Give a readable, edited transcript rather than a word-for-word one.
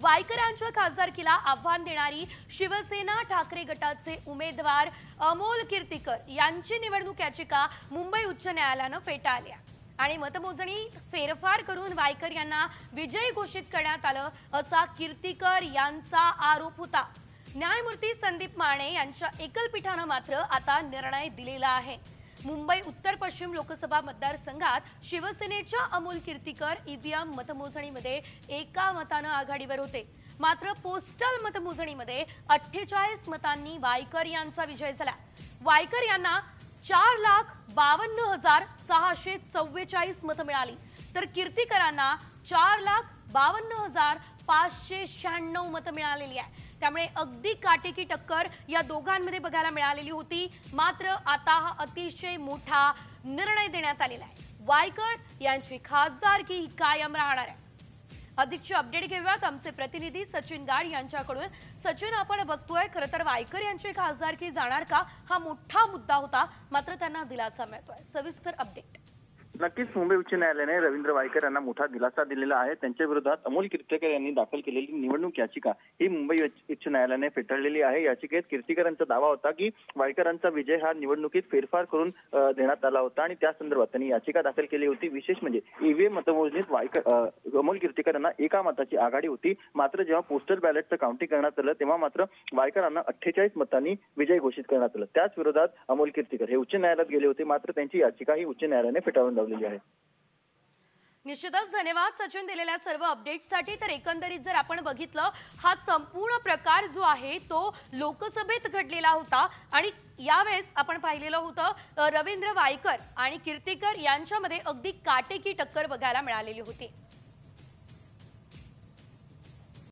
वायकरांच्या खासदारकीला आव्हान देणारी शिवसेना ठाकरे गटाचे उमेदवार अमोल कीर्तीकर यांची निवडणूक याचिका मुंबई उच्च न्यायालयाने फेटाळली आहे आणि मतमोजणी फेरफार करून वायकर यांना विजयी घोषित करण्यात आलं असा कीर्तीकर यांचा आरोप होता। न्यायमूर्ती संदीप माने यांच्या एकलपीठाने मात्र आता निर्णय दिलेला आहे। मुंबई उत्तर पश्चिम लोकसभा मतदारसंघात शिवसेनेच्या अमोल कीर्तीकर ईव्हीएम मतमोजणीमध्ये एका मताने आघाडीवर होते, मात्र पोस्टल मतमोजणीमध्ये 48 मतांनी वायकर यांचा विजय झाला। वायकर यांना 4,52,644 मतं मिळाली, तर कीर्तीकरांना 4,52,596 मतं मिळालेली आहे। त्यामुळे अगदी काटेकी टक्कर या दोघांमध्ये बघायला मिळालेली होती, मात्र आता हा अतिशय मोठा निर्णय देण्यात आलेला आहे। वायकर यांची खासदारकी कायम राहणार आहे। अधिकची अपडेट घेऊयात आमचे प्रतिनिधी सचिन गाड यांच्याकडून। सचिन, आपण बघतोय खरं तर वायकर यांची खासदारकी जाणार का हा मोठा मुद्दा होता, मात्र त्यांना दिलासा मिळतोय। सविस्तर अपडेट। नक्कीच मुंबई उच्च न्यायालयाने रवींद्र वायकर यांना मोठा दिलासा दिलेला आहे। त्यांच्या विरोधात अमोल कीर्तीकर यांनी दाखल केलेली निवडणूक याचिका ही मुंबई उच्च न्यायालयाने फेटाळलेली आहे। याचिकेत कीर्तीकरांचा दावा होता की वायकरांचा विजय हा निवडणुकीत फेरफार करून देण्यात आला होता आणि त्या संदर्भात त्यांनी याचिका दाखल केली होती। विशेष म्हणजे ईव्हीएम मतमोजणीत अमोल कीर्तीकर यांना एका मताची आघाडी होती, मात्र जेव्हा पोस्टल बॅलेटचं काउंटिंग करण्यात आलं तेव्हा मात्र वायकरांना 48 मतांनी विजय घोषित करण्यात आलं। त्याच विरोधात अमोल कीर्तीकर हे उच्च न्यायालयात गेले होते, मात्र त्यांची याचिका ही उच्च न्यायालयाने फेटाळून लावली आहे। निश्चितच धन्यवाद सचिन दिलेल्या सर्व अपडेट्ससाठी। तर एकंदरीत जर आपण बघितलं, हा संपूर्ण प्रकार जो आहे तो लोकसभेत घडलेला होता आणि यावेळेस आपण पाहिलेलं होतं रवींद्र वायकर आणि कीर्तीकर यांच्यामध्ये अगदी काटेकी टक्कर बघायला मिळालेली होती।